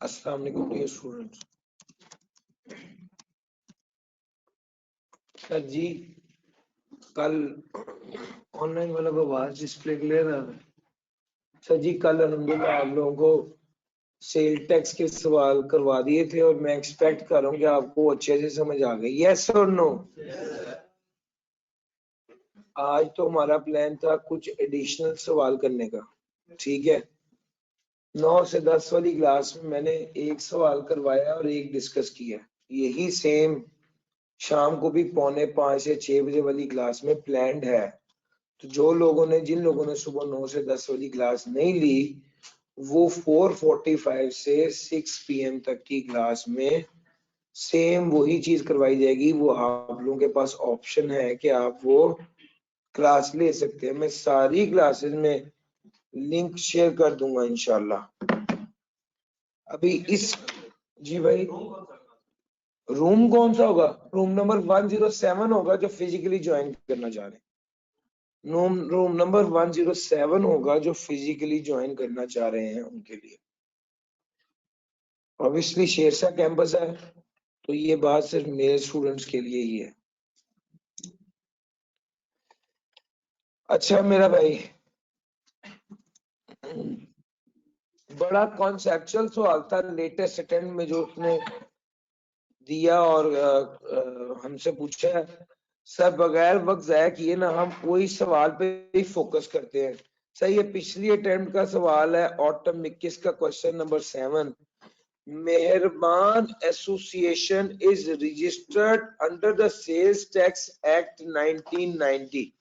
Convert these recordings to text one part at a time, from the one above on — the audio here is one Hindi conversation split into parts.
अस्सलाम वालेकुम डियर स्टूडेंट्स। सर जी कल ऑनलाइन वाला को आवाज डिस्प्ले क्लियर आ रहा है? सर जी कल अल्हम्दुलिल्लाह आप लोगों को सेल टैक्स के सवाल करवा दिए थे और मैं एक्सपेक्ट कर रहा हूँ कि आपको अच्छे से समझ आ गई। यस और नो? आज तो हमारा प्लान था कुछ एडिशनल सवाल करने का, ठीक है। 9 से 10 वाली क्लास में मैंने एक सवाल करवाया और एक डिस्कस किया। यही सेम शाम को भी 4:45 से 6 बजे वाली क्लास में प्लान्ड है। तो जिन लोगों ने सुबह 9 से 10 वाली क्लास नहीं ली, वो 4:45 से 6 PM तक की क्लास में सेम वही चीज करवाई जाएगी। वो आप लोगों के पास ऑप्शन है कि आप वो क्लास ले सकते हैं। मैं सारी क्लासेस में लिंक शेयर कर दूंगा इंशाल्लाह। अभी इस जी भाई, रूम कौन सा होगा? रूम नंबर 107 होगा जो फिजिकली ज्वाइन करना चाह रहे हैं। रूम नंबर 107 होगा जो फिजिकली ज्वाइन करना चाह रहे हैं उनके लिए। ऑब्वियसली शेरशाह कैंपस है तो ये बात सिर्फ मेल स्टूडेंट्स के लिए ही है। अच्छा मेरा भाई, बड़ा कॉन्सेप्चुअल सवाल था लेटेस्ट अटेम्प्ट में जो उसने दिया और हमसे पूछा है। सर बगैर वक्त जाया किए ना हम वही सवाल पे ही फोकस करते हैं। सर ये पिछली अटेम्प्ट का सवाल है, ऑटम 21 का question number 7। Mehrban association is registered under the sales tax act 1990.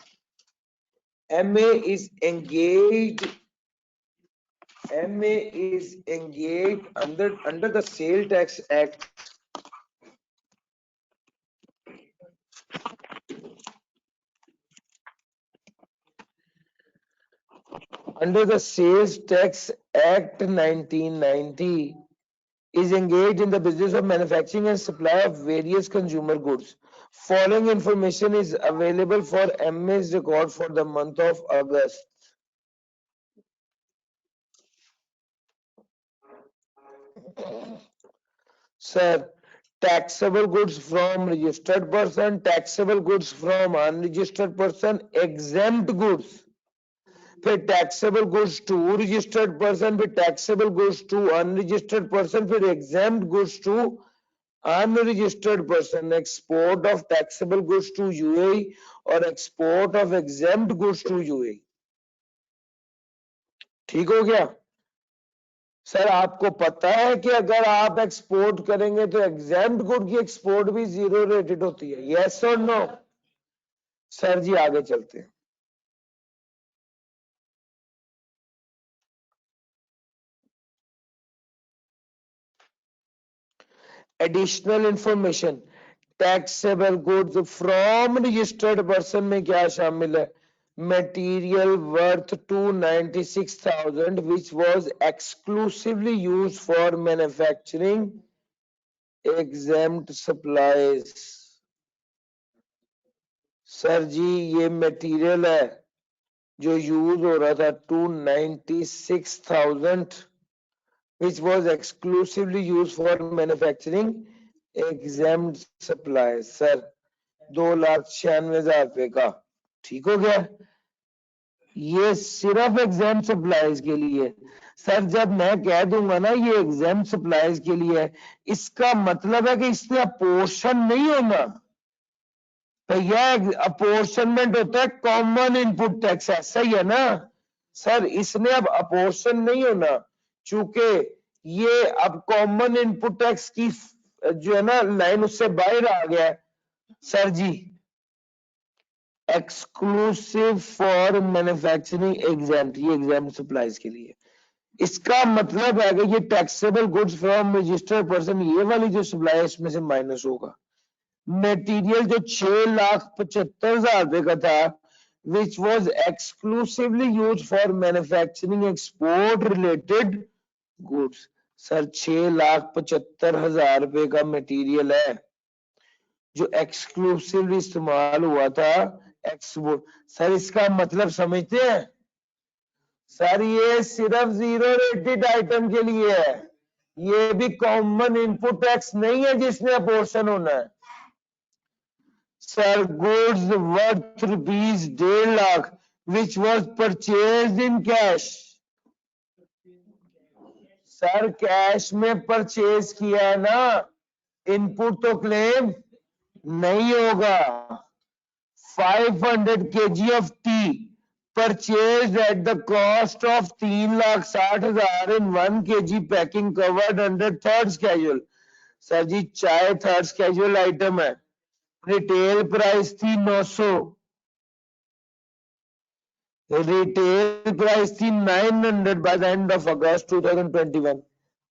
MA is engaged under the Sale Tax Act under the Sales Tax Act 1990 is engaged in the business of manufacturing and supply of various consumer goods. Following information is available for MA's record for the month of August. Sir, taxable goods from registered person, taxable goods from unregistered person, exempt goods, फिर taxable goods to registered person, फिर taxable goods to unregistered person, फिर exempt goods to unregistered person, export of taxable goods to UAE और export of exempt goods to UAE. ठीक हो गया? सर आपको पता है कि अगर आप एक्सपोर्ट करेंगे तो एग्जेम्प्ट गुड की एक्सपोर्ट भी 0 रेटेड होती है। यस और नो? सर जी आगे चलते हैं। Additional information, taxable goods from registered person में क्या शामिल है? Material worth 296,000 which was exclusively used for manufacturing exempt supplies. Sir ji ये मटेरियल है जो यूज हो रहा था 296,000 which was exclusively used for manufacturing exempt supplies. Sir 2,96,000 रुपए का। ठीक हो गया? ये सिर्फ एग्जाम सप्लाईज के लिए। सर जब मैं कह दूंगा ना ये एग्जाम सप्लाईज के लिए है, इसका मतलब है कि इसमें अपोर्शन नहीं होना। भैया अपोर्शनमेंट होता है कॉमन इनपुट टैक्स, ऐसा ही है ना सर? इसमें अब अपोर्शन नहीं होना, चूंकि ये अब कॉमन इनपुट टैक्स की जो है ना लाइन उससे बाहर आ गया है। सर जी एक्सक्लूसिव फॉर मैन्युफैक्चरिंग एग्जाम्प्ट, ये एग्जाम्प्ट सप्लाईज के लिए। इसका मतलब है कि ये taxable goods from registered person, ये वाली जो सप्लाई है इसमें से माइनस होगा। मटेरियल जो 6,75,000 रुपए का था which was exclusively use for manufacturing export related goods. Sir 6,75,000 रुपए का मटेरियल है जो एक्सक्लूसिवली इस्तेमाल हुआ था एक्सपोर्ट। सर इसका मतलब समझते हैं? सर ये सिर्फ 0 रेटेड आइटम के लिए है, ये भी कॉमन इनपुट टैक्स नहीं है जिसमें अपोर्शन होना है। Sir goods worth rupees 1.5 lakh which was purchase in cash. Sir cash में परचेज किया है ना, इनपुट तो क्लेम नहीं होगा। 500 kg of tea purchased at the cost of 3,60,000 in 1 kg packing covered under third schedule। Sir ji चाय थर्ड स्केड्यूल आइटम है, रिटेल प्राइस थी 900, रिटेल प्राइस थी 900 by the end of August 2021।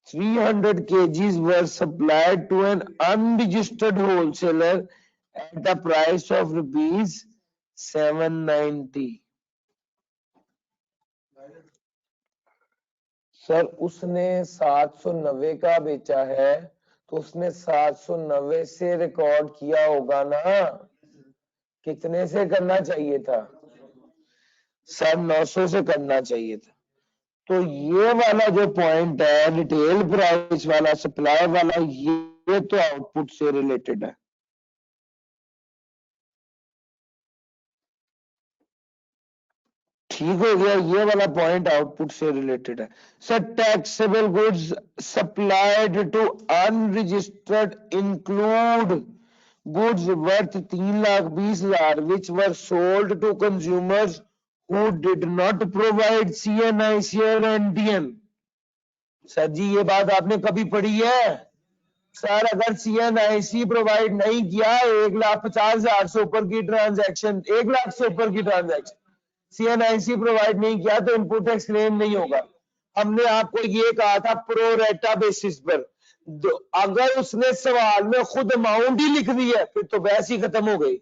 300 kgs were supplied to an unregistered wholesaler at the price of rupees 790। Sir उसने 790 का बेचा है तो उसने 790 से रिकॉर्ड किया होगा ना, कितने से करना चाहिए था? सर 900 से करना चाहिए था। तो ये वाला जो पॉइंट है रिटेल प्राइस वाला, सप्लाई वाला, ये तो आउटपुट से रिलेटेड है। ठीक हो गया, ये वाला पॉइंट आउटपुट से रिलेटेड है। Sir taxable goods supplied to unregistered include goods worth 3,20,000 which were sold to consumers who did not provide CNIC or NTN। Sir ji ये बात आपने कभी पढ़ी है? सर अगर CNIC प्रोवाइड नहीं किया, 1,50,000 से ऊपर की ट्रांजैक्शन, 1 लाख से ऊपर की ट्रांजैक्शन CNIC प्रोवाइड नहीं किया तो इनपुट टैक्स क्लेम नहीं होगा। हमने आपको ये कहा था प्रो रेटा बेसिस पर। अगर उसने सवाल में खुद अमाउंट ही लिख दी है फिर तो बहस ही खत्म हो गई।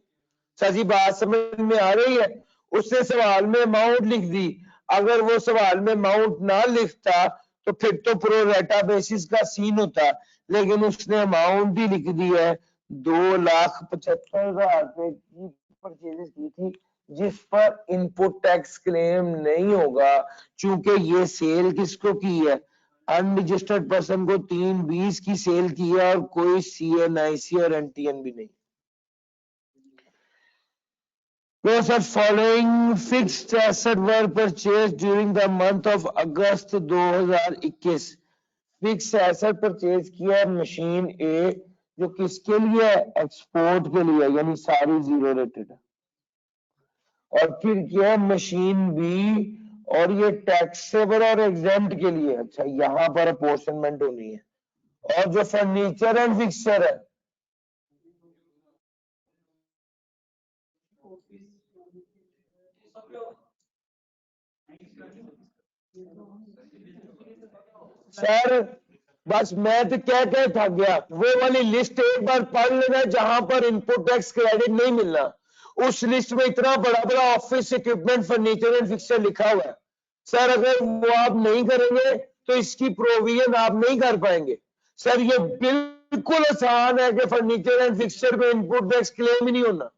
सर जी बात समझ में आ रही है? उसने सवाल में अमाउंट लिख दी, अगर वो सवाल में अमाउंट ना लिखता तो फिर तो प्रो रेटा बेसिस का सीन होता, लेकिन उसने अमाउंट ही लिख दी है। 2,75,000 रुपए की परचेज की थी जिस पर इनपुट टैक्स क्लेम नहीं होगा, चूंकि ये सेल किसको की है? अनरजिस्टर्ड पर्सन को 320 की सेल की है और कोई CNIC और NTN भी नहीं। No, sir, following fixed asset were purchased during the month of August 2021। Fix asset purchase किया है मशीन ए, जो किसके लिए है? एक्सपोर्ट के लिए, यानी सारी जीरो रेटेड है। और फिर किया है मशीन बी, और ये टैक्सेबल और एग्जेम्प्ट के लिए। अच्छा यहाँ पर अपोर्शनमेंट होनी है। और जो फर्नीचर एंड फिक्सचर है, सर बस मैं तो क्या थक गया, वो वाली लिस्ट एक बार पढ़ लेना जहां पर इनपुट टैक्स क्रेडिट नहीं मिलना। उस लिस्ट में इतना बड़ा बड़ा office equipment furniture and fixture लिखा हुआ है। सर अगर वो आप नहीं करेंगे तो इसकी प्रोविजन आप नहीं कर पाएंगे। सर ये बिल्कुल आसान है कि फर्नीचर एंड फिक्सचर पे इनपुट टैक्स क्लेम ही नहीं होना।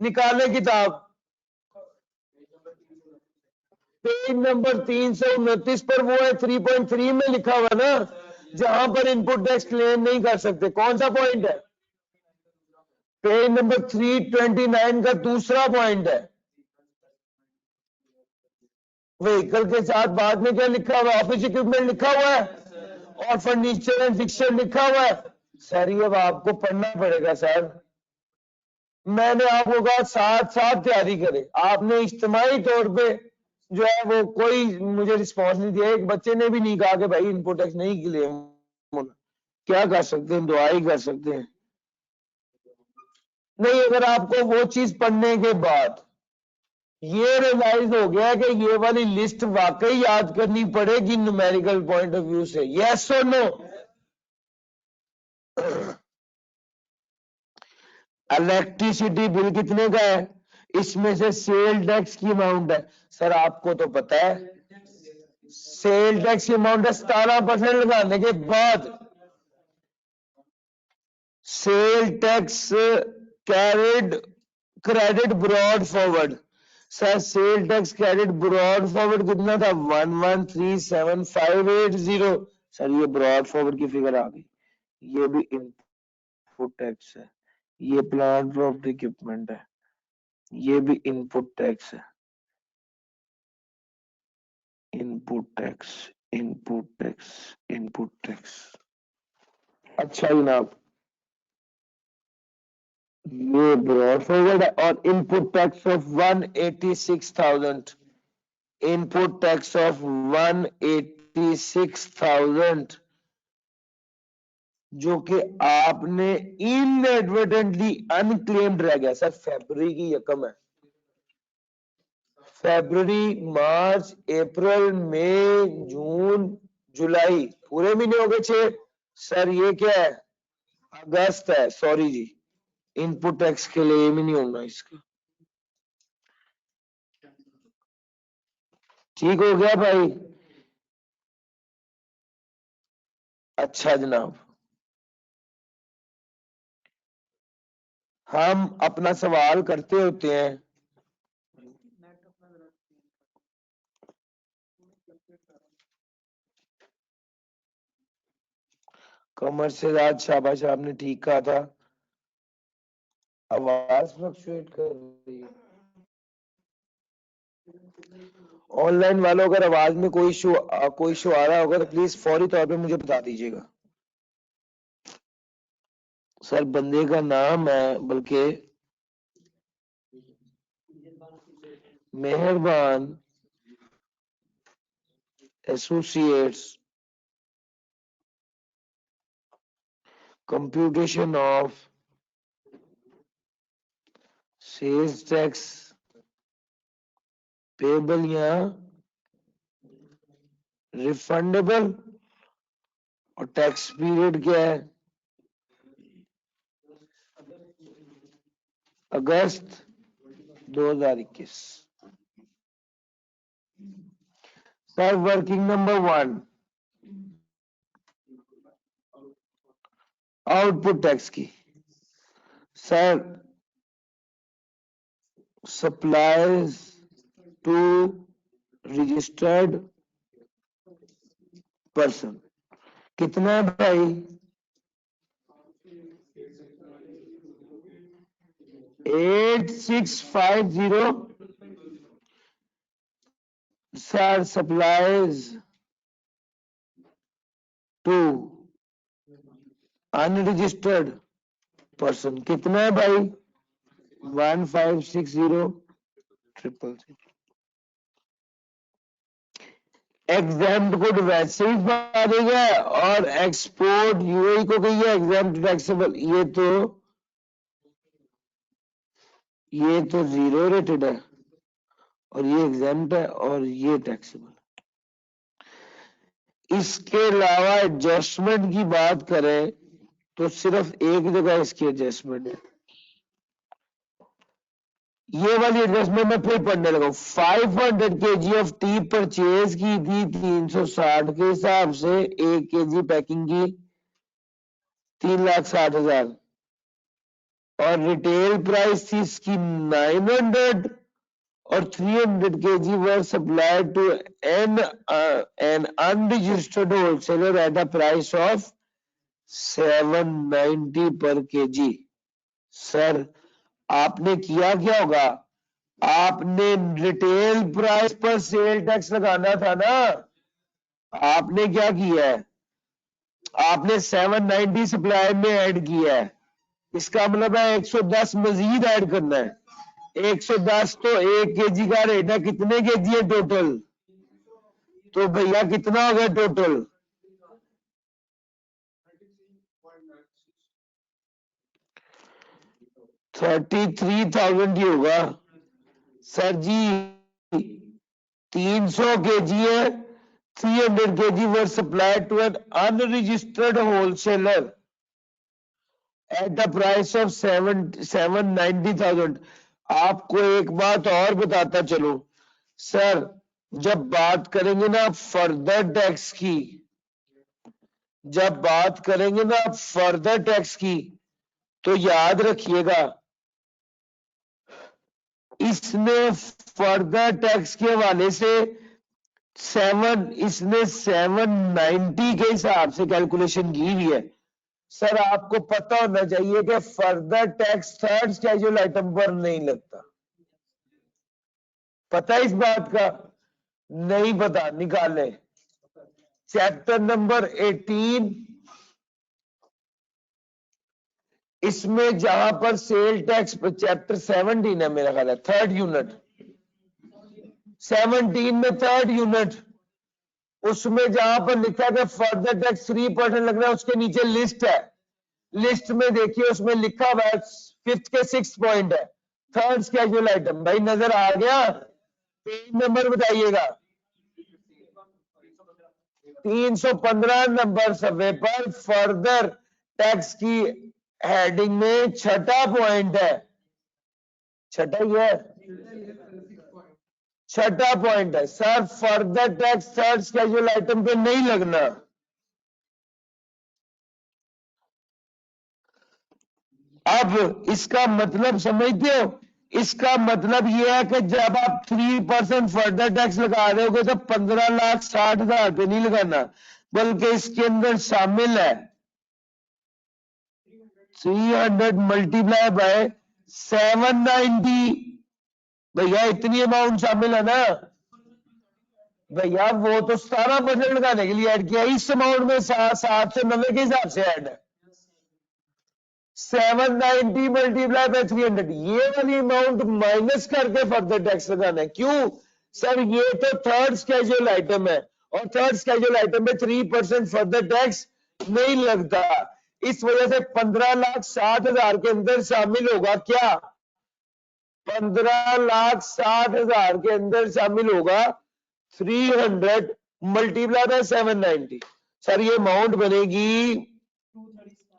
निकाले किताब, पेज नंबर 329 पर वो है 3.3 में लिखा हुआ ना, जहां पर इनपुट टैक्स क्लेम नहीं कर सकते। कौन सा पॉइंट है? पेज नंबर 329 का दूसरा पॉइंट है। व्हीकल के साथ बाद में क्या लिखा हुआ? ऑफिस इक्विपमेंट लिखा हुआ है और फर्नीचर एंड फिक्सचर लिखा हुआ है। सर ये आपको पढ़ना पड़ेगा सर। मैंने आपको कहा साथ साथ तैयारी करें, आपने इज्तिमाई तौर पे जो है वो कोई मुझे रिस्पॉन्स नहीं दिया। एक बच्चे ने भी नहीं कहा कि भाई इनपुट टैक्स नहीं क्लेम होना। क्या कर सकते हैं? दुआ ही कर सकते हैं। नहीं, अगर आपको वो चीज पढ़ने के बाद ये रियलाइज हो गया कि ये वाली लिस्ट वाकई याद करनी पड़ेगी न्यूमेरिकल पॉइंट ऑफ व्यू से, यस और नो? इलेक्ट्रिसिटी बिल कितने का है? इसमें से सेल टैक्स की अमाउंट है। सर आपको तो पता है सेल टैक्स की अमाउंट है 17% लगाने के बाद। Sale tax carried credit brought forward. Sir sale tax credit brought forward कितना था? 1137580। सर ये ब्रॉड फॉरवर्ड की फिगर आ गई, ये भी इनपुट टैक्स है, ये प्लांट प्रॉपर्टी इक्विपमेंट है, ये भी इनपुट टैक्स है, input tax, input tax, input tax. अच्छा जनाब, ये ब्रॉड फॉरवर्ड है और input tax of 186,000, input tax of 186,000 जो कि आपने इनएडवर्टेंटली अनक्लेम्ड रह गया। सर फरवरी की रकम है, फरवरी, मार्च, अप्रैल, मई, जून, जुलाई, पूरे महीने हो गए 6। सर ये क्या है, अगस्त है, सॉरी जी, इनपुट टैक्स के लिए भी नहीं होना इसका। ठीक हो गया भाई? अच्छा जनाब, हम अपना सवाल करते होते हैं। कमर से रात, शाबाश, आपने ठीक कहा था। आवाज फ्लक्चुएट कर रही है। ऑनलाइन वालों अगर आवाज में कोई शो आ रहा होगा तो प्लीज फौरी तौर पे मुझे बता दीजिएगा। सर बंदे का नाम है, बल्कि Mehrban associates computation of sales tax payable या रिफंडेबल, और टैक्स पीरियड क्या है, अगस्त 2021। Sir working number 1 output tax की। Sir supplies to registered person कितना है भाई? 8650। Sir supplies to unregistered person कितना है भाई? 1560,000। एग्जाम्प्ट कोड वैसे ही पा देगा, और एक्सपोर्ट यूएई को कही है एग्जाम्प्ट टैक्सेबल, ये तो जीरो रेटेड है, और ये एग्जाम्प्ट है, और ये टैक्सेबल। इसके अलावा एडजस्टमेंट की बात करें तो सिर्फ एक जगह इसकी एडजस्टमेंट है, ये वाली एडजस्टमेंट मैं फिर पढ़ने लगा। 500 kg ऑफ टी परचेज की थी 360 के हिसाब से, 1 kg पैकिंग की 3,60,000, और रिटेल प्राइस थी इसकी 900, और 300 kg were supplied to an unregistered wholesaler at a price of 790 per kg। Sir आपने किया क्या होगा, आपने रिटेल प्राइस पर सेल टैक्स लगाना था ना, आपने क्या किया है, आपने 790 सप्लाई में ऐड किया है, इसका मतलब है 110 मजीद ऐड करना है। 110 तो 1 kg का रेट है, कितने केजी है टोटल, तो भैया कितना हो गया टोटल? 33,000 ही होगा। सर जी 300 kg है, 300 kg were supplied to an unregistered wholesaler at the price of 790,000। आपको एक बात और बताता चलो, सर जब बात करेंगे ना फर्दर टैक्स की, जब बात करेंगे ना फर्दर टैक्स की, तो याद रखिएगा इसमें फर्दर टैक्स के हवाले से इसने 790 के हिसाब से कैलकुलेशन की हुई है। सर आपको पता होना चाहिए कि further tax third schedule item पर नहीं लगता। पता है इस बात का? नहीं पता, निकाले। चैप्टर नंबर 18, इसमें जहां पर सेल टैक्स, चैप्टर 17 है मेरा ख्याल है, थर्ड यूनिट 17 में थर्ड यूनिट, उसमें जहां पर लिखा है फर्दर टैक्स 3% लग रहा है, उसके नीचे लिस्ट है। लिस्ट में देखिए उसमें लिखा हुआ है, फिफ्थ के 6 पॉइंट है, थर्ड स्केड्यूल आइटम। भाई नजर आ गया? पेज नंबर बताइएगा। 315 नंबर सफ़े पर फर्दर टैक्स की हेडिंग में छठा पॉइंट है, छठा ही है, छठा पॉइंट है sir, further tax third schedule item पे नहीं लगना। अब इसका मतलब समझते हो? इसका मतलब यह है कि जब आप 3% फर्दर टैक्स लगा रहे हो तो 15,60,000 पे नहीं लगाना, बल्कि इसके अंदर शामिल है 300 मल्टीप्लाई बाय 790। भैया इतनी अमाउंट शामिल है ना भैया, वो तो 17% लगाने के लिए ऐड किया, इस अमाउंट में 790 के हिसाब से ऐड है। 790 मल्टीप्लाई बाय 300, ये वाली अमाउंट माइनस करके फर्दर टैक्स लगाना है। क्यों सर? ये तो थर्ड स्केड्यूल आइटम है और थर्ड स्केड्यूल आइटम में 3% फर्दर टैक्स नहीं लगता। इस वजह से 15,60,000 के अंदर शामिल होगा क्या? 15,60,000 के अंदर शामिल होगा 300 मल्टीप्लाई बाय 790। सर ये अमाउंट बनेगी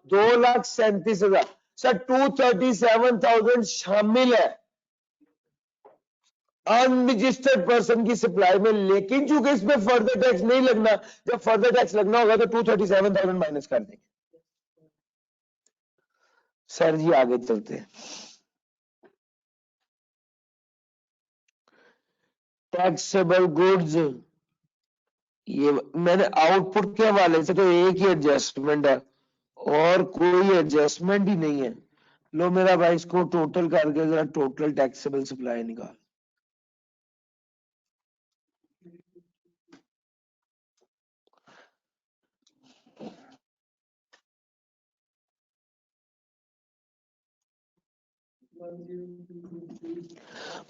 2,37,000। सर 237,000 शामिल है अनरजिस्टर्ड पर्सन की सप्लाई में, लेकिन चूंकि इसमें फर्दर टैक्स नहीं लगना, जब फर्दर टैक्स लगना होगा तो 237,000 माइनस कर देंगे। सर जी आगे चलते हैं। टैक्सेबल गुड्स, ये मैंने आउटपुट के हवाले से तो एक ही एडजस्टमेंट है और कोई एडजस्टमेंट ही नहीं है। लो मेरा भाई इसको टोटल करके जरा टोटल टैक्सेबल सप्लाई निकाल।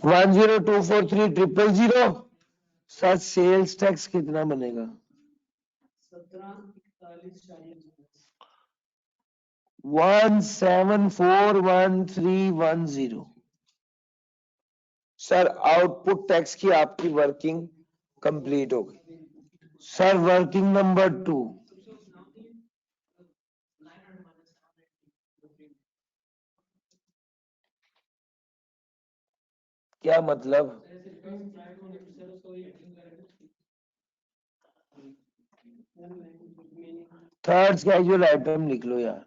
वन 1024300। सर सेल्स टैक्स कितना बनेगा? 1741,310। सर आउटपुट टैक्स की आपकी वर्किंग कंप्लीट हो गई। सर वर्किंग नंबर 2, क्या मतलब? थर्ड स्केड्यूल आइटम लिख लो यार।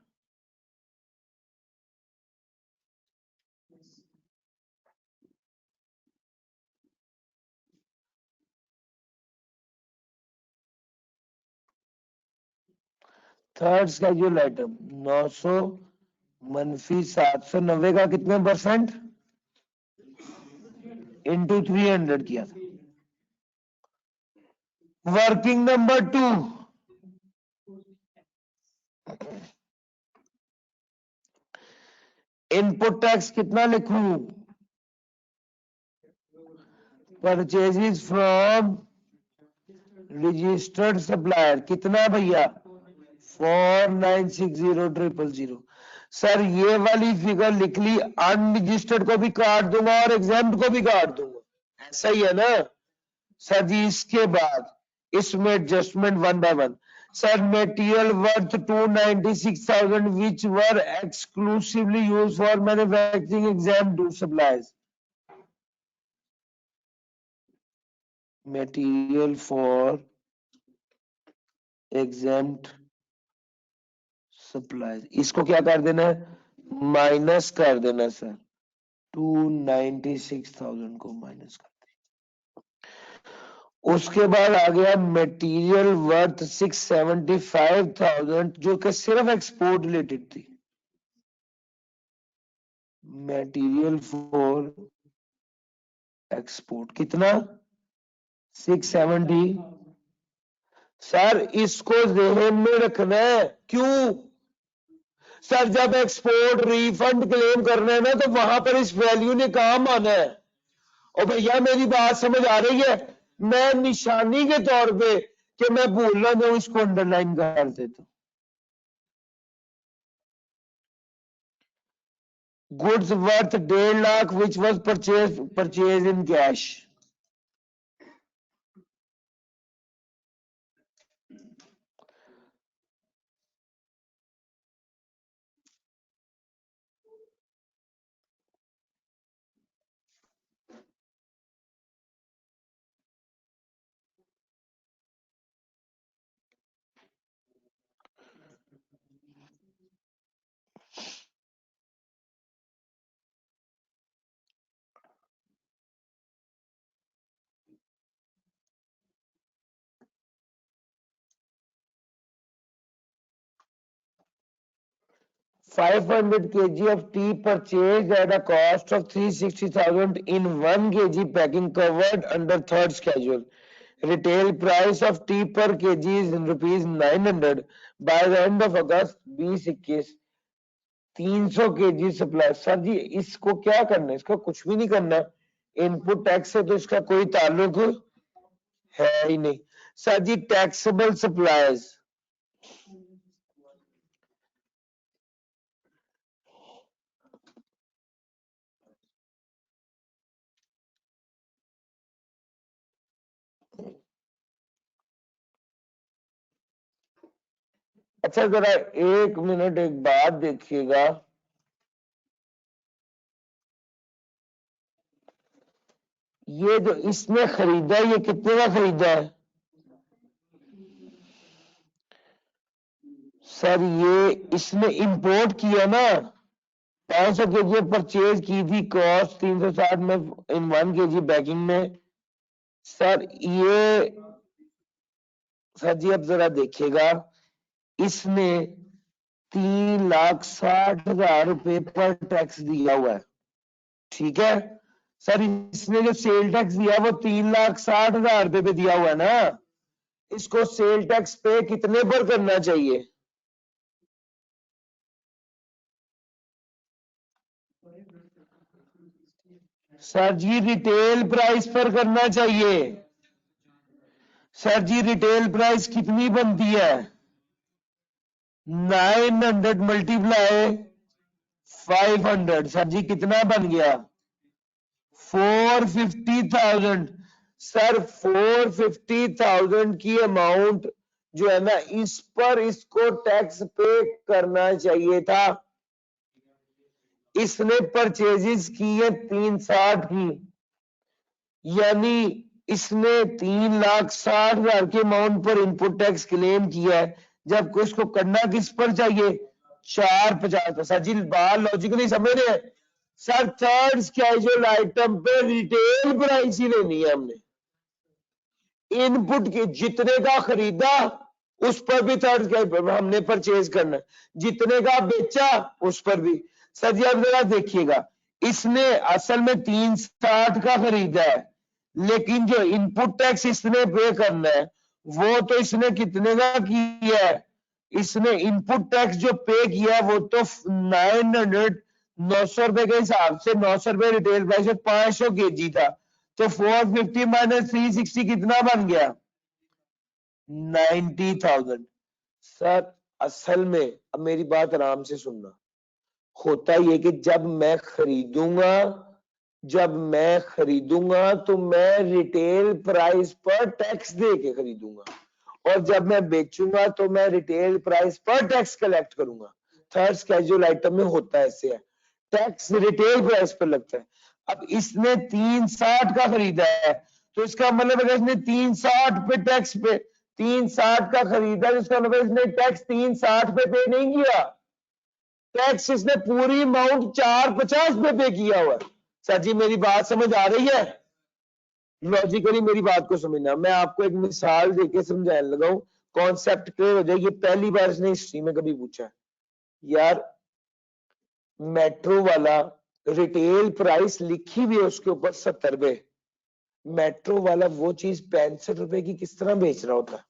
थर्ड स्केड्यूल आइटम 900 मनफी 790 का कितने परसेंट इंटू 300 किया था। वर्किंग नंबर 2, इनपुट टैक्स कितना लिखूं? परचेजेस फ्रॉम रजिस्टर्ड सप्लायर कितना भैया? 4,960,000। सर ये वाली फिगर लिख ली, अनरजिस्टर्ड को भी काट दूंगा और एग्जाम्प्ट को भी काट दूंगा, ऐसा ही है ना सर जी? इसके बाद इसमें adjustment one by one. Sir material worth 296,000 which were exclusively use for manufacturing exempt supplies. Material for exempt supplies, इसको क्या कर देना है? माइनस कर देना सर। 296,000 को माइनस कर देना। उसके बाद आ गया मटेरियल वर्थ 675,000 जो कि सिर्फ एक्सपोर्ट रिलेटेड थी। मटेरियल फॉर एक्सपोर्ट कितना 670। सर इसको ज़हन में रखना है। क्यों सर? जब एक्सपोर्ट रिफंड क्लेम करना है ना तो वहां पर इस वैल्यू ने काम आना है। और भैया मेरी बात समझ आ रही है? मैं निशानी के तौर पे कि मैं भूल रहा हूं इसको अंडरलाइन कर देता हूं। Goods worth 1.5 lakh which was purchase in cash. $500 kg of tea purchased at a cost of 360,000 in 1 kg packing covered under third schedule. Retail price of tea per kg is rupees 900 by the end of August 2021. 300 kg supply. Sir जी इसको क्या करना है? इसका कुछ भी नहीं करना। इनपुट टैक्स से तो इसका कोई ताल्लुक है ही नहीं। सर जी टैक्सेबल सप्लाईज अच्छा जरा 1 मिनट एक बात देखिएगा। ये जो इसने खरीदा ये कितने का खरीदा है? सर ये इसने इंपोर्ट किया ना 500 केजी परचेज की थी कॉस्ट 360 में इन 1 केजी बैगिंग में। सर ये सर जी अब जरा देखिएगा इसने 3,60,000 रुपए पर टैक्स दिया हुआ है। ठीक है सर इसने जो सेल टैक्स दिया वो 3,60,000 रुपए पे दिया हुआ है ना। इसको सेल टैक्स पे कितने पर करना चाहिए? सर जी रिटेल प्राइस पर करना चाहिए। सर जी रिटेल प्राइस कितनी बनती है? 900 मल्टीप्लाई 500। सर जी कितना बन गया? 450,000। सर 450,000 की अमाउंट जो है ना इस पर इसको टैक्स पे करना चाहिए था। इसने परचेजेस की है 360 की, यानी इसने 3,60,000 के अमाउंट पर इनपुट टैक्स क्लेम किया है, जबकि उसको करना किस पर चाहिए? 450 पर। सर जी बात लॉजिकली समझ रहे हैं? सर थर्ड स्केड्यूल आइटम पे रिटेल प्राइस ही लेनी है हमने। इनपुट के जितने का खरीदा उस पर भी थर्ड स्केड्यूल हमने परचेज करना, जितने का बेचा उस पर भी। सर जी अब जरा देखिएगा इसने असल में 360 का खरीदा है, लेकिन जो इनपुट टैक्स इसने पे करना है वो तो इसने कितने का किया है? इसने इनपुट टैक्स जो पे किया है वो तो 900 रुपए के हिसाब से 900 रुपए रिटेल प्राइस 500 केजी था, तो 450 माइनस 360 कितना बन गया? 90,000। सर असल में अब मेरी बात आराम से सुनना, होता ये कि जब मैं खरीदूंगा तो मैं रिटेल प्राइस पर टैक्स दे के खरीदूंगा, और जब मैं बेचूंगा तो मैं रिटेल प्राइस पर टैक्स कलेक्ट करूंगा। थर्ड स्केड्यूल आइटम में होता है ऐसे है, टैक्स रिटेल प्राइस पर लगता है। अब इसने 360 का खरीदा है तो इसका मतलब है इसने 360 पे टैक्स पे 360 का खरीदा, इसका मतलब इसने टैक्स 360 पे नहीं किया, टैक्स इसने पूरी अमाउंट 450 पे किया हुआ है। सर जी मेरी बात समझ आ रही है? लॉजिकली मेरी बात को समझना, मैं आपको एक मिसाल देके समझाने लगा हूं, कॉन्सेप्ट क्लियर हो जाए। ये पहली बार इसने हिस्ट्री में कभी पूछा है यार। मेट्रो वाला रिटेल प्राइस लिखी हुई है उसके ऊपर 70 रुपए, मेट्रो वाला वो चीज 65 रुपए की किस तरह बेच रहा होता है?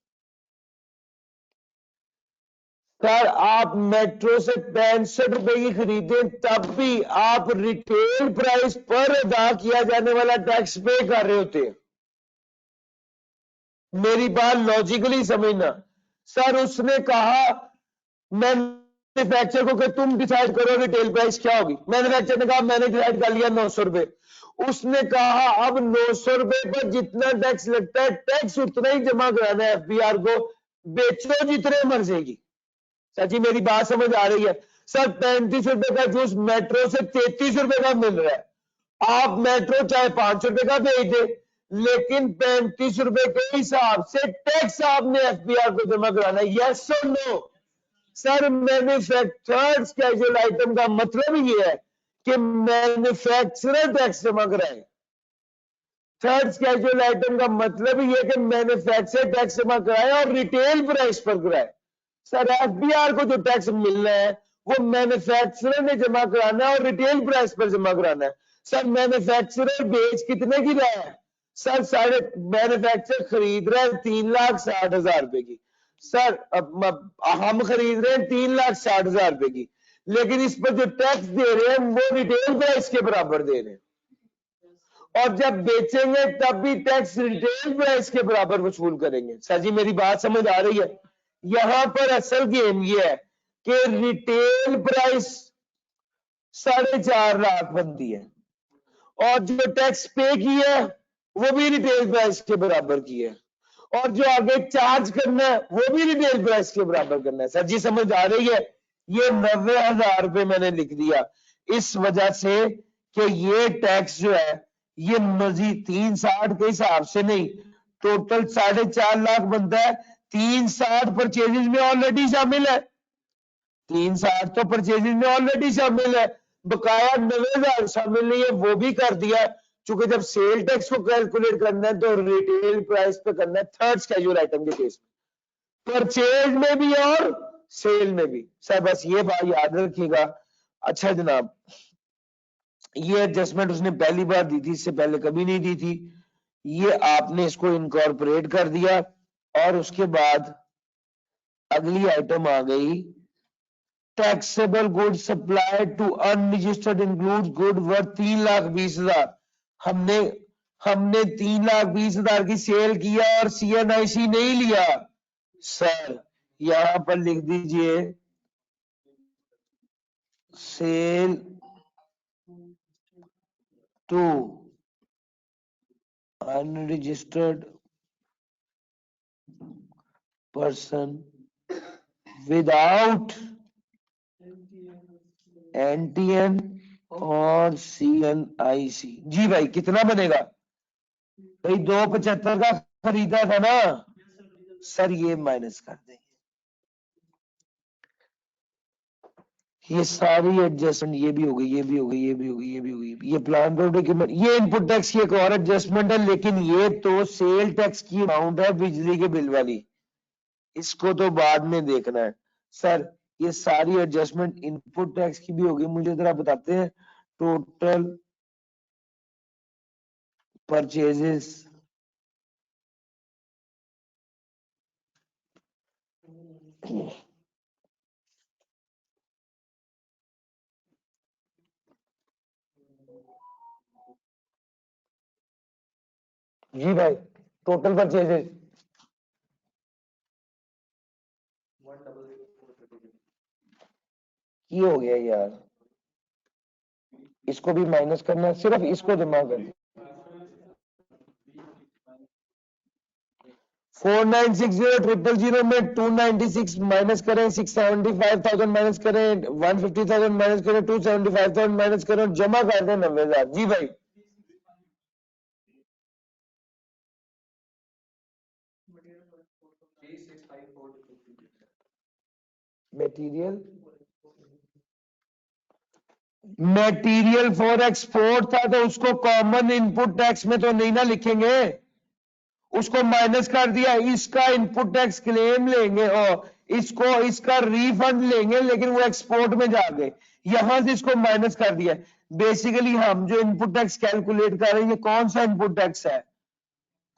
सर आप मेट्रो से 65 रुपए की खरीदे तब भी आप रिटेल प्राइस पर अदा किया जाने वाला टैक्स पे कर रहे होते हैं। मेरी बात लॉजिकली समझना। सर उसने कहा मैन्युफैक्चर को कि तुम डिसाइड करो रिटेल प्राइस क्या होगी। मैन्युफैक्चर ने कहा मैंने डिसाइड कर लिया 900 रुपए। उसने कहा अब 900 रुपए पर जितना टैक्स लगता है टैक्स उतना ही जमा कराना है एफबीआर को, बेचो जितने मर्जी। सर जी मेरी बात समझ आ रही है? सर 35 रुपए का जूस मेट्रो से 33 रुपए का मिल रहा है। आप मेट्रो चाहे 500 रुपए का बेच दे, लेकिन 35 रुपए के हिसाब से टैक्स आपने एफबीआर को जमा कराना है। यस और no? Sir manufactured casual item का मतलब ये है कि मैन्युफैक्चरर टैक्स जमा कराए। थर्ड कैजुअल आइटम का मतलब ये कि मैन्युफैक्चरर टैक्स जमा कराए और रिटेल प्राइस पर कराए। सर एफबीआर को जो टैक्स मिलना है वो मैन्युफैक्चरर ने जमा कराना है और रिटेल प्राइस पर जमा कराना है। सर मैन्युफैक्चरर बेच कितने की रहा है? सर साढ़े मैन्युफैक्चरर खरीद रहा है 3,60,000 रुपए की। सर अब हम खरीद रहे हैं 3,60,000 रुपए की, लेकिन इस पर जो टैक्स दे रहे हैं वो रिटेल प्राइस के बराबर दे रहे हैं, और जब बेचेंगे तब भी टैक्स रिटेल प्राइस के बराबर वसूल करेंगे। सर जी मेरी बात समझ आ रही है? यहां पर असल गेम ये है कि रिटेल प्राइस 4.5 लाख बनती है और जो टैक्स पे की है वो भी रिटेल प्राइस के बराबर की है, और जो आगे चार्ज करना है वो भी रिटेल प्राइस के बराबर करना है। सर जी समझ आ रही है? ये 90,000 रुपए मैंने लिख दिया इस वजह से कि ये टैक्स जो है ये मजीद 360 के हिसाब से नहीं, टोटल 4.5 लाख बनता है। 360 परचेजेज में ऑलरेडी शामिल है, 360 तो परचेजेज में ऑलरेडी शामिल है, बकाया 90,000 शामिल नहीं है वो भी कर दिया। चूंकि जब सेल टैक्स को कैलकुलेट करना है तो रिटेल प्राइस पे करना है थर्ड स्केड्यूल आइटम के केस में, परचेज में भी और सेल में भी। सर बस ये बात याद रखिएगा। अच्छा जनाब, ये एडजस्टमेंट उसने पहली बार दी थी, इससे पहले कभी नहीं दी थी। ये आपने इसको इनकॉर्पोरेट कर दिया और उसके बाद अगली आइटम आ गई taxable good supplied to unregistered includes good worth 3,20,000। हमने हमने 3,20,000 की सेल किया और सीएनआईसी नहीं लिया। सर यहां पर लिख दीजिए sale to unregistered person without NTN और सीएनआईसी। जी भाई कितना बनेगा? भाई 275 का खरीदा था ना सर, ये माइनस कर देंगे। ये सारी एडजस्टमेंट ये भी हो गई, ये भी हो गई, ये भी हो गई, ये भी हो गई। ये प्लान डॉक्यूमेंट, ये इनपुट टैक्स की एक और एडजस्टमेंट है, लेकिन ये तो सेल टैक्स की अमाउंट है बिजली के बिल वाली, इसको तो बाद में देखना है। सर ये सारी एडजस्टमेंट इनपुट टैक्स की भी होगी। मुझे जरा बताते हैं टोटल परचेजेस जी भाई, टोटल परचेजेस ये हो गया यार, इसको भी माइनस करना है, सिर्फ इसको जमा कर 4960,000 में 296 माइनस करें, 675,000 माइनस करें, 150,000 माइनस करें, 275,000 माइनस करें, जमा कर दें 90,000। जी भाई मटेरियल मटेरियल फॉर एक्सपोर्ट था तो उसको कॉमन इनपुट टैक्स में तो नहीं ना लिखेंगे, उसको माइनस कर दिया, इसका इनपुट टैक्स क्लेम लेंगे और इसको इसका रिफंड लेंगे, लेकिन वो एक्सपोर्ट में जा गए, यहां से इसको माइनस कर दिया। बेसिकली हम जो इनपुट टैक्स कैलकुलेट कर रहे हैं, ये कौन सा इनपुट टैक्स है?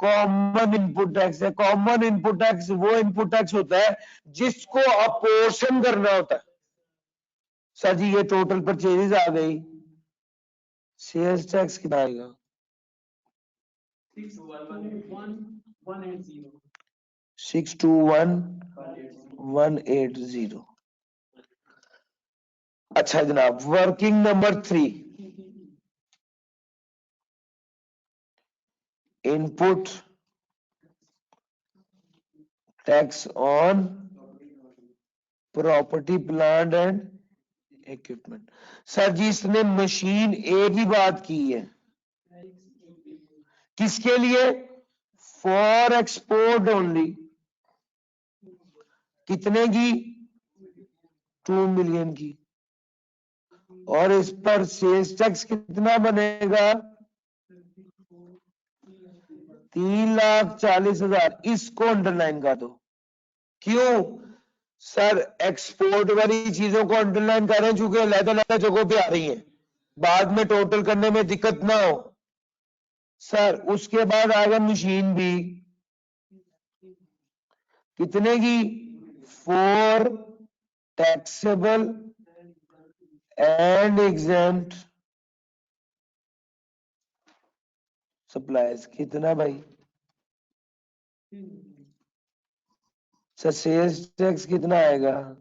कॉमन इनपुट टैक्स है। कॉमन इनपुट टैक्स वो इनपुट टैक्स होता है जिसको अपोर्शन करना होता है। सर जी ये टोटल परचेजेस आ गई, सेल्स टैक्स कितना आएगा? 621,180। अच्छा जनाब, working number 3, input tax on property plant and equipment. Sir ji इसने मशीन ए की बात की है, किसके लिए? For export only. कितने की? 2 मिलियन की। और इस पर सेल्स टैक्स कितना बनेगा? 3,40,000। इसको अंडरलाइन कर दो। क्यों सर? एक्सपोर्ट वाली चीजों को अंडरलाइन कर रहे हैं क्योंकि अलग-अलग जगहों पे आ रही हैं, बाद में टोटल करने में दिक्कत ना हो। सर उसके बाद आएगा मशीन बी, कितने की? 4 टैक्सेबल एंड एग्जेम्प्ट सप्लाईज। कितना भाई? सर सेल्स टैक्स कितना आएगा?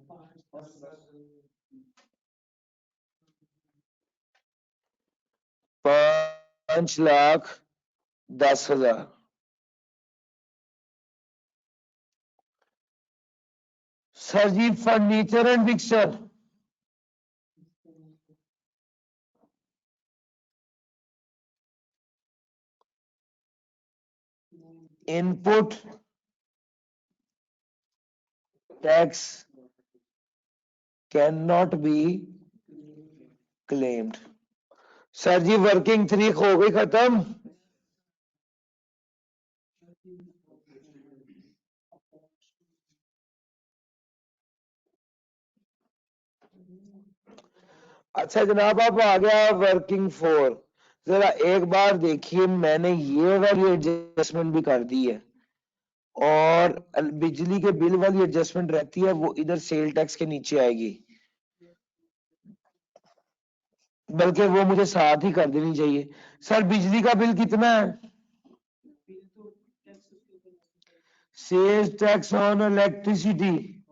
5,10,000। सर जी furniture and fixture, input tax can not be claimed. Sir जी वर्किंग 3 हो गई खत्म। अच्छा जनाब अब आ गया वर्किंग 4। जरा एक बार देखिए, मैंने ये वाली एडजस्टमेंट भी कर दी है और बिजली के बिल वाली एडजस्टमेंट रहती है वो इधर सेल टैक्स के नीचे आएगी, बल्कि वो मुझे साथ ही कर देनी चाहिए। सर बिजली का बिल कितना है? Sales tax on electricity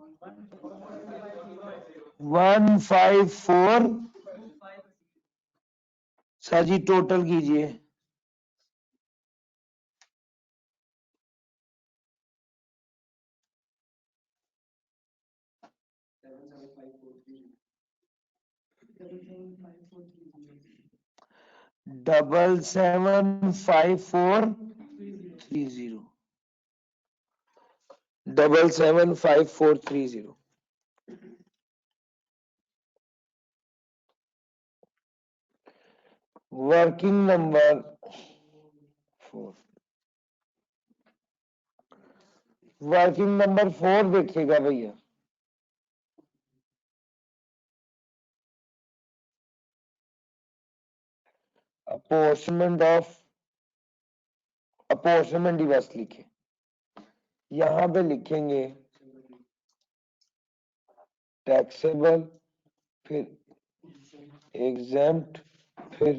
154। Sir ji total कीजिए। Double 7,54,30। 7,75430। Working number 4, working number 4 देखिएगा भैया। अपॉर्चमेंट ऑफ, अपॉर्चमेंट ही बस लिखे, यहां पे लिखेंगे टैक्सेबल, फिर एग्जेम्प्ट, फिर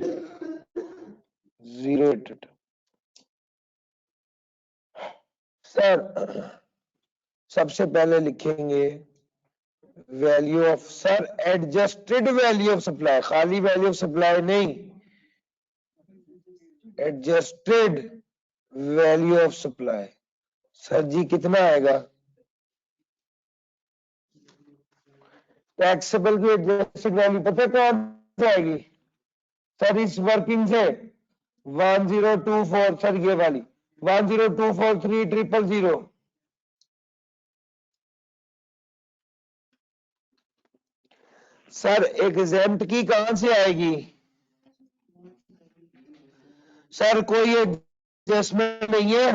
जीरो। सर सबसे पहले लिखेंगे value of, sir adjusted value of supply, खाली वैल्यू ऑफ सप्लाई नहीं, adjusted value of supply. Sir ji कितना आएगा? टैक्सेबल की एडजस्टेड वैल्यू पता है कौन सी आएगी? सर इस वर्किंग से 1024, सर ये वाली 10243000। सर एग्जेम्प्ट की कहां से आएगी? सर कोई एडजस्टमेंट नहीं है?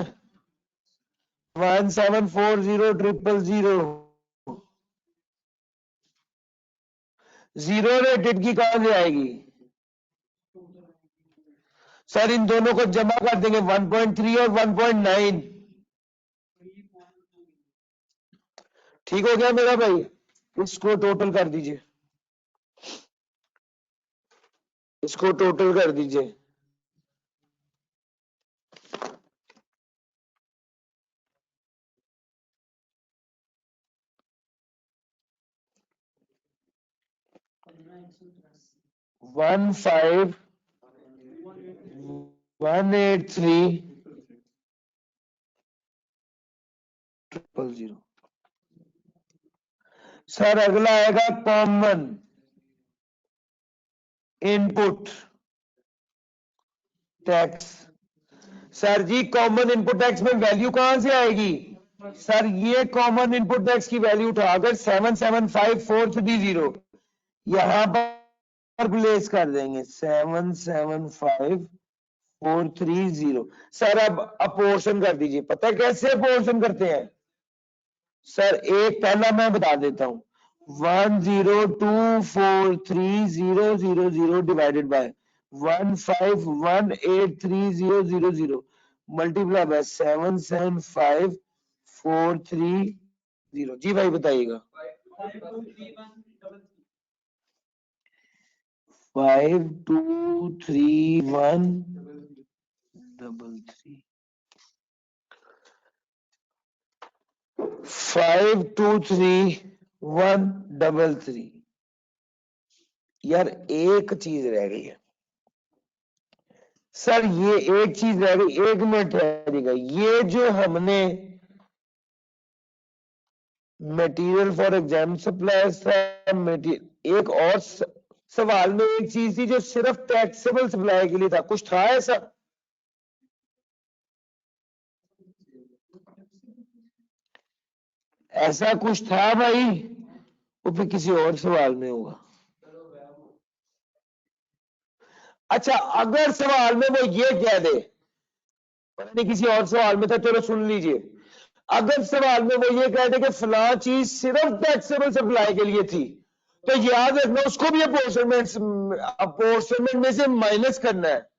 1740000 जीरो रेटेड की कहां से आएगी? सर इन दोनों को जमा कर देंगे 1.3 और 1.9। ठीक हो गया मेरा भाई? इसको टोटल कर दीजिए, इसको टोटल कर दीजिए। One five 183 000। सर अगला आएगा कॉमन इनपुट टैक्स। सर जी कॉमन इनपुट टैक्स में वैल्यू कहां से आएगी? सर ये कॉमन इनपुट टैक्स की वैल्यू उठाकर 775430 यहां पर प्लेस कर देंगे 775430। सर अब अपोर्शन कर दीजिए। पता है कैसे अपोर्शन करते हैं? सर एक पहला मैं बता देता हूं, 102430000 डिवाइडेड बाय 151830000 मल्टीप्लाई बाय 775430। जी भाई बताइएगा। 523133 523133। यार एक चीज रह गई है सर, ये एक चीज रह गई, 1 मिनट ठहरिएगा। ये जो हमने मटेरियल फॉर एग्जाम सप्लायर्स था, एक और सवाल में एक चीज थी जो सिर्फ टैक्सेबल सप्लाई के लिए था, कुछ था ऐसा? ऐसा कुछ था भाई? वो फिर किसी और सवाल में होगा। अच्छा अगर सवाल में वो ये कह दे, पता नहीं किसी और सवाल में था, चलो सुन लीजिए। अगर सवाल में वो ये कह दे कि फलां चीज सिर्फ टैक्सेबल सप्लाई के लिए थी, तो याद रखना उसको भी अपोर्शनमेंट में से माइनस करना है,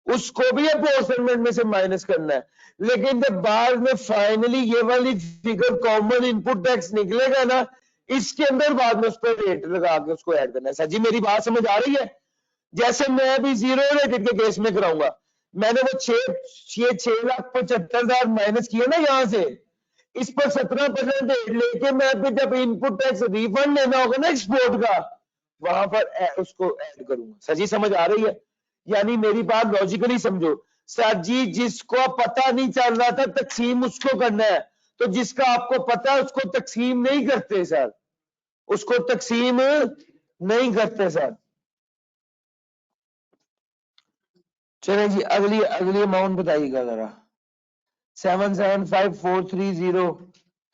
उसको भी अपोर्शनमेंट में से माइनस करना है। लेकिन जब बाद में फाइनली ये वाली फिगर कॉमन इनपुट टैक्स निकलेगा ना, इसके अंदर बाद में उस पर रेट लगा के उसको ऐड करना है। सर जी मेरी बात समझ आ रही है? जैसे मैं अभी जीरो रेटेड के केस में कराऊंगा, मैंने वो 6,75,000 माइनस किया ना यहाँ से, इस पर 17% लेके मैं फिर जब इनपुट टैक्स रिफंड लेना होगा ना एक्सपोर्ट का, वहां पर उसको ऐड करूंगा। सर जी समझ आ रही है? यानी मेरी बात लॉजिकली समझो। सर जी जिसको पता नहीं चल रहा था तकसीम उसको करना है, तो जिसका आपको पता है उसको तकसीम नहीं करते सर, उसको तकसीम नहीं करते सर। चले जी अगली अगली अमाउंट बताइएगा जरा। 775430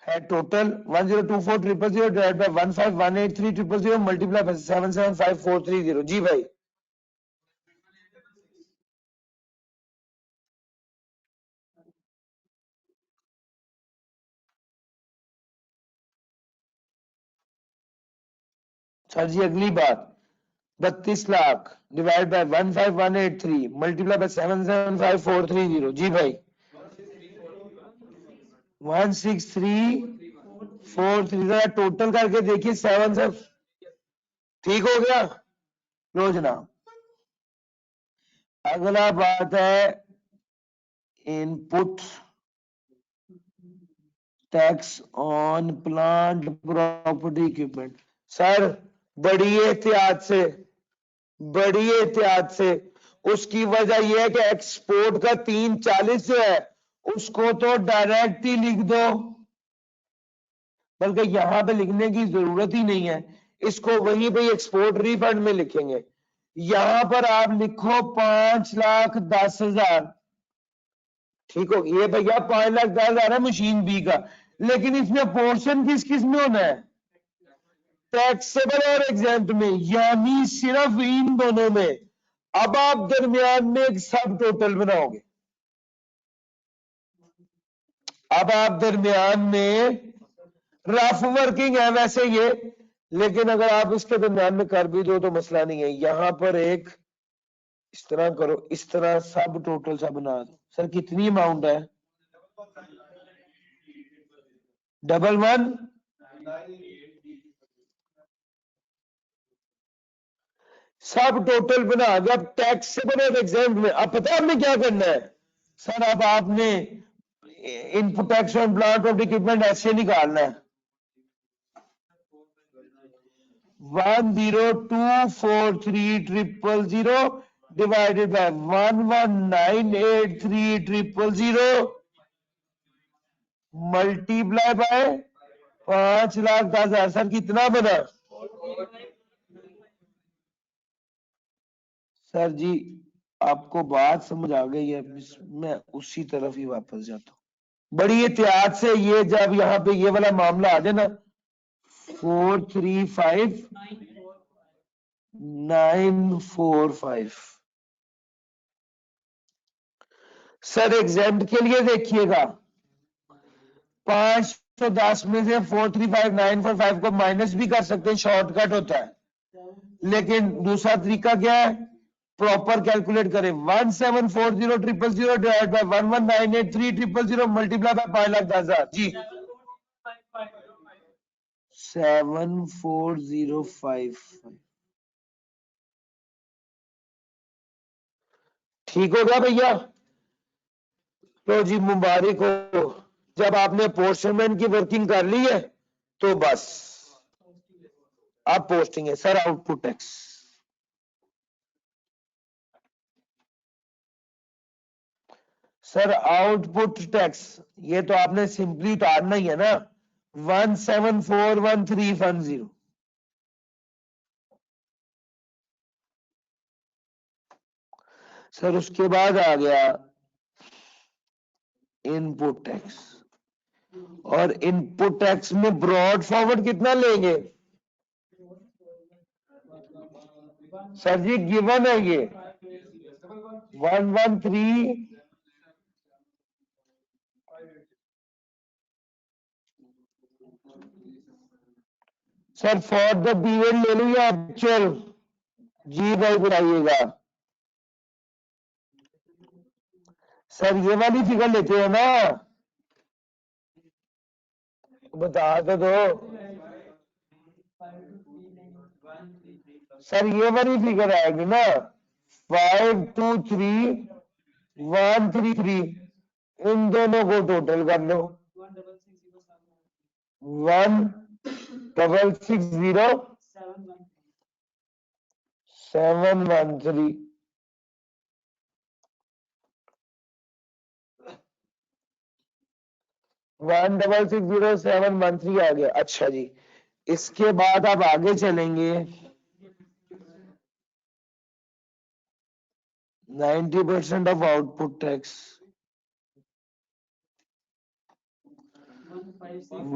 है total. 1024,000 divide by 15183,000 multiply by 775430। जी भाई सर जी अगली बात, 32 lakh divide by 15183 multiply by 775430। जी भाई 163,430 टोटल करके देखिए 7 से ठीक हो गया। लो जनाब अगला बात है input tax on plant property equipment. Sir बड़ी एहतियात से, बड़ी एहतियात से। उसकी वजह यह है कि एक्सपोर्ट का 340 जो है उसको तो डायरेक्ट ही लिख दो, बल्कि यहां पे लिखने की जरूरत ही नहीं है, इसको वहीं पे एक्सपोर्ट रिफंड में लिखेंगे। यहां पर आप लिखो 5,10,000। ठीक हो ये भैया 5,10,000 है मशीन बी का, लेकिन इसमें पोर्शन किस किस में होना है? टैक्सेबल और एग्जेम्प्ट में, यानी सिर्फ इन दोनों में। अब आप दरमियान में एक सब टोटल बनाओगे। अब आप दरमियान में रफ वर्किंग है वैसे ये, लेकिन अगर आप इसके दरमियान में कर भी दो तो मसला नहीं है। यहां पर एक इस तरह करो, इस तरह सब टोटल सा बना दो। सर कितनी अमाउंट है? 11 सब टोटल बना दिया। अब टैक्सेबल और एग्जेम्प्ट में अब पता है आपने क्या करना है? सर अब आपने input tax on plant of equipment ऐसे निकालना है। 1024300 divided by 11983000 multiply by 5,10,000। Sir कितना बना? सर जी आपको बात समझ आ गई है? मैं उसी तरफ ही वापस जाता हूँ। बड़ी एहतियात से ये जब यहाँ पे ये वाला मामला आ जाए ना, 435945। सर एग्जाम्प्ट के लिए देखिएगा 510 में से 435945 को माइनस भी कर सकते हैं, शॉर्टकट होता है। लेकिन दूसरा तरीका क्या है? प्रॉपर कैलकुलेट करें। 1740000 डिवाइड बाय 11983000 मल्टीप्लाई बाय 5,10,000 जी 74055। ठीक हो गया भैया? तो जी मुबारक हो, जब आपने पोस्टमैन की वर्किंग कर ली है तो बस अब पोस्टिंग है। Sir output tax, sir output tax ये तो आपने सिंपली उतारना ही है ना, 1741310। सर उसके बाद आ गया इनपुट टैक्स, और इनपुट टैक्स में ब्रॉड फॉरवर्ड कितना लेंगे? सर जी गिवन है ये 113। सर फॉर द पीरियड ले लू या एक्चुअल? जी भाई बताइएगा। सर ये वाली फिगर लेते हो ना? बता तो दो। सर ये वाली फिगर आएगी ना 523133, इन दोनों को टोटल कर लो 1660713। 1660713 आ गया। अच्छा जी, इसके बाद आप आगे चलेंगे 90% ऑफ आउटपुट टैक्स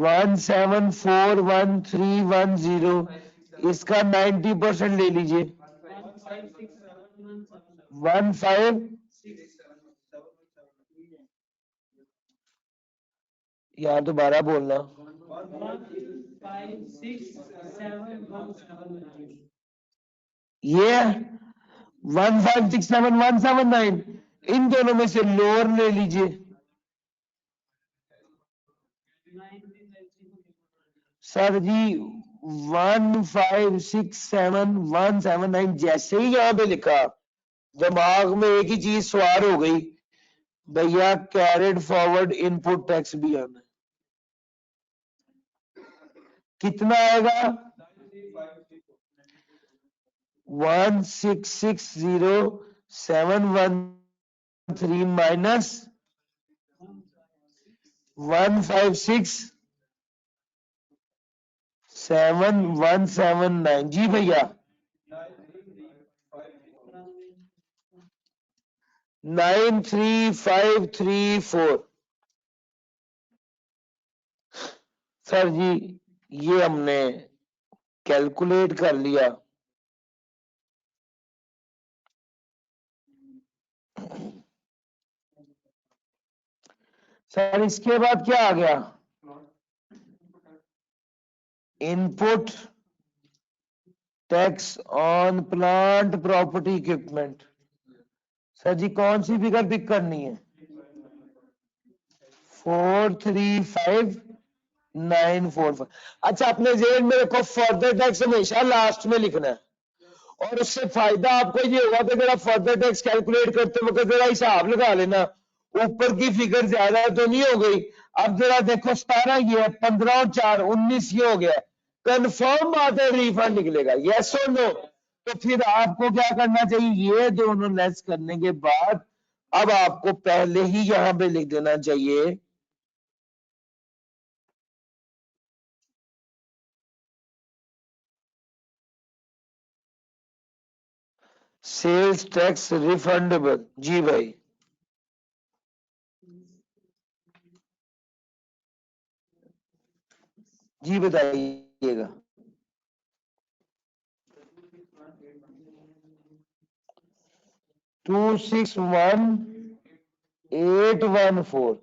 1741310, इसका 90% ले लीजिए 15। यार दोबारा बोलना। ये 1567179, इन दोनों में से लोअर ले लीजिए। सर जी 1567179 जैसे ही यहां पे लिखा, दिमाग में एक ही चीज सवार हो गई, भैया कैरेड फॉरवर्ड इनपुट टैक्स भी आना। कितना आएगा? 1660713 माइनस 1567179। जी भैया 93534। सर जी ये हमने कैलकुलेट कर लिया, सर इसके बाद क्या आ गया, input tax on plant property equipment. Sir ji कौन सी फिगर पिक करनी है, 435945। अच्छा अपने जेब में रखो, फर्दर टैक्स हमेशा लास्ट में लिखना है, और उससे फायदा आपको ये होगा कि जरा फर्दर टैक्स कैलकुलेट करते वक्त जरा हिसाब लगा लेना, ऊपर की फिगर ज्यादा तो नहीं हो गई। अब जरा देखो 17 ये है, 15 और 4 19 ये हो गया, कंफर्म बात है रिफंड निकलेगा, यस और नो। तो फिर आपको क्या करना चाहिए, ये दोनों लेस करने के बाद अब आपको पहले ही यहां पे लिख देना चाहिए सेल्स टैक्स रिफंडेबल। जी भाई, जी बताइएगा। 261814।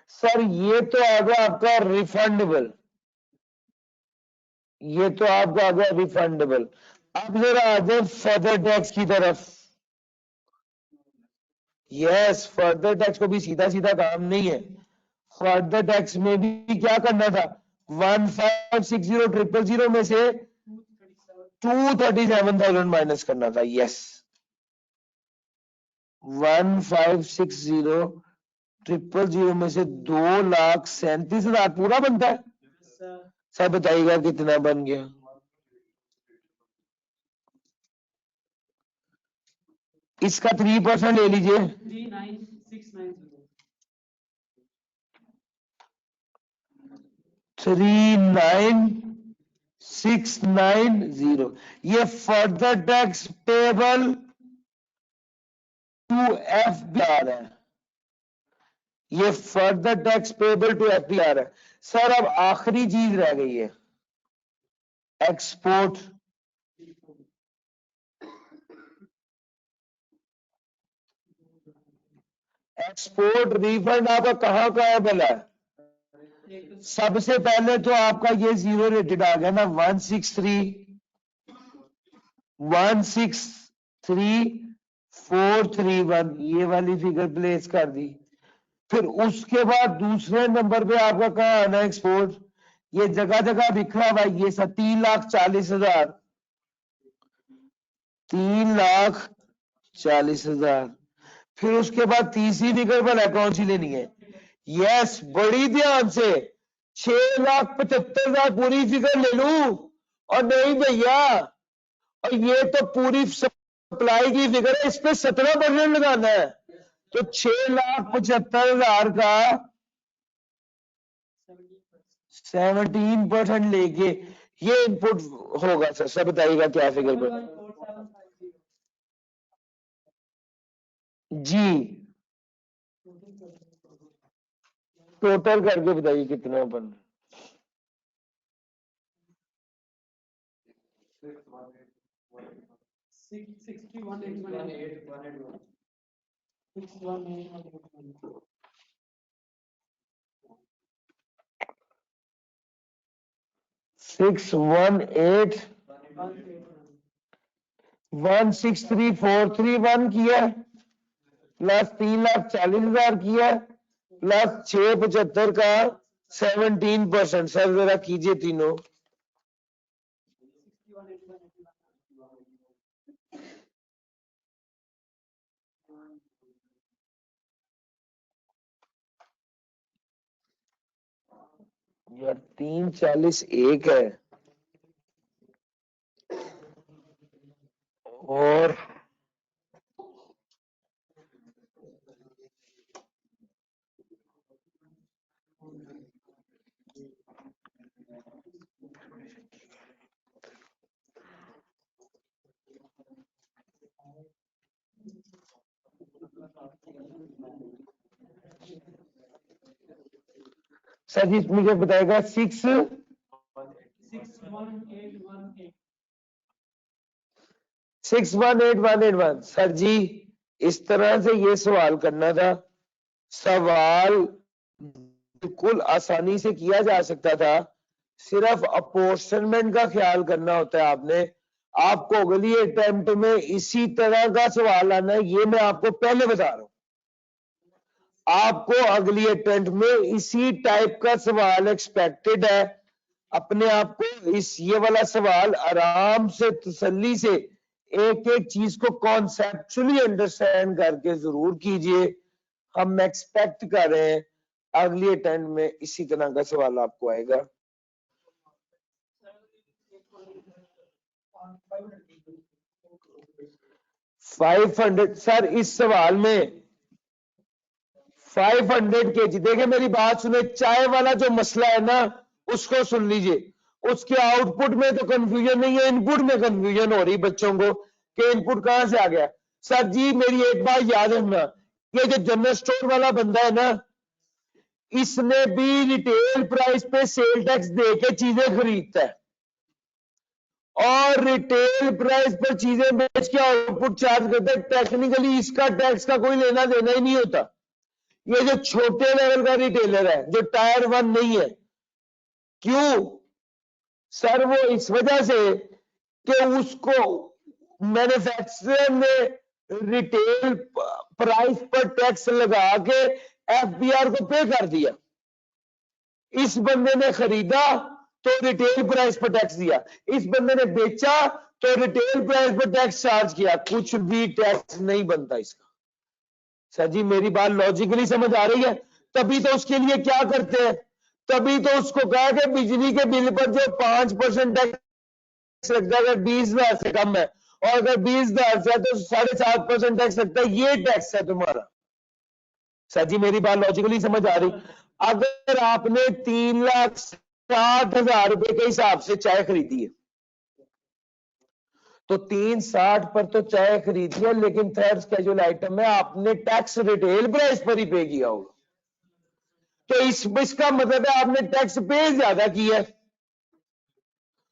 सर ये तो आ गया आपका रिफंडेबल, ये तो आपका आ गया रिफंडेबल। अब जरा आ जाए फर्दर टैक्स की तरफ। यस, फर्दर टैक्स को भी सीधा सीधा काम नहीं है, फर्दर टैक्स में भी क्या करना था, 1560000 में से 237,000 माइनस करना था। यस, 1560000 में से 2,37,000 पूरा बनता है। सर बताइएगा कितना बन गया, इसका 3% ले लीजिए, 39690। ये further tax payable to FBR है, ये further tax payable to FBR है। सर अब आखिरी चीज रह गई है, एक्सपोर्ट। एक्सपोर्ट रिफंड आपका कहाँ का है भला, सबसे पहले तो आपका ये जीरो रेटेड आ गया ना, 163,431, ये वाली फिगर प्लेस कर दी। फिर उसके बाद दूसरे नंबर पे आपका कहाँ आना है, एक्सपोर्ट। ये जगह जगह बिखरा हुआ, ये 3,40,000, 3,40,000। फिर उसके बाद तीसरी फिगर भला कौन सी लेनी है, यस बड़ी ध्यान से, 6,75,000 पूरी फिगर ले लू, और नहीं भैया, और ये तो पूरी सप्लाई की फिगर है, इस पे 17% लगाना है, तो 6,75,000 का 17% लेके ये इनपुट होगा। सर सब बताइएगा क्या फिगर पर, जी टोटल करके बताइए कितना बन, 618,163,431 किया, प्लस 3,40,000 किया, प्लस 675 का 17%। सर जरा कीजिए तीनों, यार 340 एक है, और सर जी मुझे बताएगा 6 618181 सर जी इस तरह से ये सवाल करना था। सवाल बिल्कुल आसानी से किया जा सकता था, सिर्फ अपोर्शनमेंट का ख्याल करना होता है आपने। आपको अगली अटेम्प्ट में इसी तरह का सवाल आना है, ये मैं आपको पहले बता रहा हूं। आपको अगली अटेम्प्ट में इसी टाइप का सवाल एक्सपेक्टेड है। अपने आप को ये वाला सवाल आराम से तसल्ली से एक एक चीज को कॉन्सेप्चुअली अंडरस्टैंड करके जरूर कीजिए। हम एक्सपेक्ट कर रहे हैं अगली अटेम्प्ट में इसी तरह का सवाल आपको आएगा। $500 सर इस सवाल में 500 kg। देखिए मेरी बात सुने, चाय वाला जो मसला है ना उसको सुन लीजिए। उसके आउटपुट में तो कंफ्यूजन नहीं है, इनपुट में कंफ्यूजन हो रही बच्चों को कि इनपुट कहां से आ गया। सर जी मेरी एक बात याद रखना, ये जो जनरल स्टोर वाला बंदा है ना, इसने भी रिटेल प्राइस पे सेल टैक्स दे के चीजें खरीदता है और रिटेल प्राइस पर चीजें बेच के आउटपुट चार्ज करता है। टेक्निकली इसका टैक्स का कोई लेना देना ही नहीं होता। ये जो छोटे लेवल का रिटेलर है जो टायर 1 नहीं है, क्यों सर? वो इस वजह से कि उसको मैन्युफैक्चरर ने रिटेल प्राइस पर टैक्स लगा के एफबीआर को पे कर दिया। इस बंदे ने खरीदा तो रिटेल प्राइस पर टैक्स दिया, इस बंदे ने बेचा तो रिटेल प्राइस पर टैक्स चार्ज किया। कुछ भी टैक्स नहीं बनता इसका। सर जी मेरी बात लॉजिकली समझ आ रही है? तभी तो उसके लिए क्या करते हैं, तभी तो उसको कहा कि बिजली के बिल पर जो 5% टैक्स लगता है अगर 20,000 से कम है, और अगर 20,000 से है तो 7.5% टैक्स लगता है। ये टैक्स है तुम्हारा। सर जी मेरी बात लॉजिकली समझ आ रही? अगर आपने 3,60,000 रुपए के हिसाब से चाय खरीदी है तो 360 पर तो चाय खरीदी है, लेकिन थर्ड स्केड्यूल आइटम में आपने टैक्स रिटेल प्राइस पर ही पे किया होगा। तो इसका मतलब है आपने टैक्स पे ज्यादा किया है।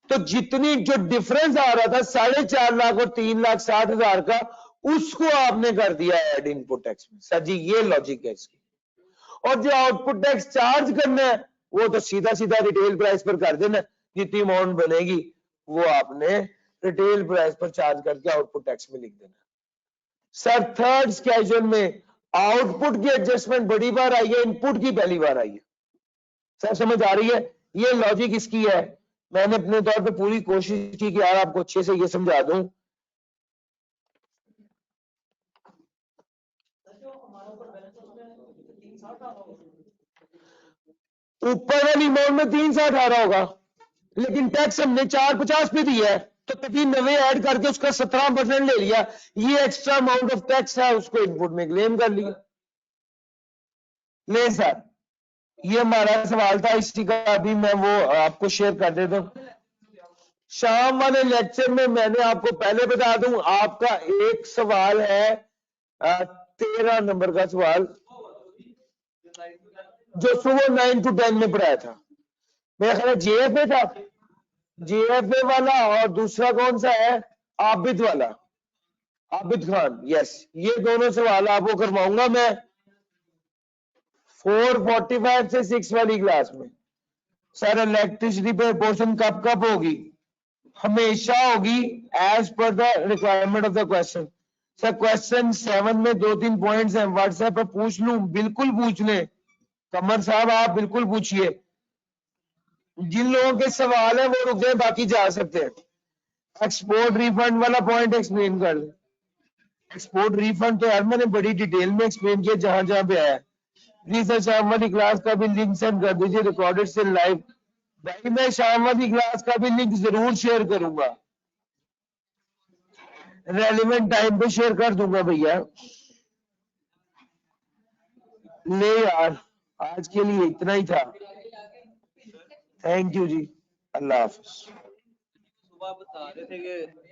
तो जितनी जो डिफरेंस आ रहा था 4.5 लाख और 3,60,000 का, उसको आपने कर दिया ऐड इनपुट टैक्स में। सर जी ये लॉजिक है इसकी। और जो आउटपुट टैक्स चार्ज करना है वो तो सीधा सीधा रिटेल प्राइस पर कर देना, जितनी अमाउंट बनेगी वो आपने रिटेल प्राइस पर चार्ज करके आउटपुट टैक्स में लिख देना। सर थर्ड स्केड्यूल में आउटपुट की एडजस्टमेंट बड़ी बार आई है, इनपुट की पहली बार आई है। सर समझ आ रही है? ये लॉजिक इसकी है। मैंने अपने तौर पे पूरी कोशिश की कि यार आपको अच्छे से ये समझा दूं। ऊपर वाली अमाउंट में 360 आ रहा होगा, लेकिन टैक्स हमने 450 पे दिया है, तो तभी नवे ऐड करके उसका 17% ले लिया। ये एक्स्ट्रा अमाउंट ऑफ टैक्स है, उसको इनपुट में क्लेम कर लिया। ले सर ये हमारा सवाल था, इसी का अभी मैं वो आपको शेयर कर देता हूं। शाम वाले लेक्चर में मैंने आपको पहले बता दूं, आपका एक सवाल है 13 नंबर का सवाल जो सुबह 9 to 10 में पढ़ाया था। मेरा ख्याल जेएफए था, जेएफए वाला, और दूसरा कौन सा है? आबिद वाला, आबिद खान। यस ये दोनों सवाल आपको करवाऊंगा मैं 4:45 से 6 वाली क्लास में। सर इलेक्ट्रिसिटी पे पोर्शन कब कब होगी? हमेशा होगी as per the requirement of the question. Sir question 7 में 2-3 पॉइंट्स हैं, व्हाट्सएप पर पूछ लूं? बिल्कुल पूछ ले कमर साहब, आप बिल्कुल पूछिए। जिन लोगों के सवाल है वो रुक जाए, बाकी जा सकते हैं। एक्सपोर्ट रिफंड वाला पॉइंट एक्सप्लेन कर दे। एक्सपोर्ट रिफंड तो यार मैंने बड़ी डिटेल में एक्सप्लेन किया जहां जहां पे आया। प्लीज सर शाम वाली क्लास का भी लिंक सेंड कर दीजिए, रिकॉर्डेड से लाइव। भाई मैं शाम वाली क्लास का भी लिंक जरूर शेयर करूंगा, रेलिवेंट टाइम पे शेयर कर दूंगा भैया। ले यार आज के लिए इतना ही था। थैंक यू जी, अल्लाह हाफिज। सुबह बता रहे थे कि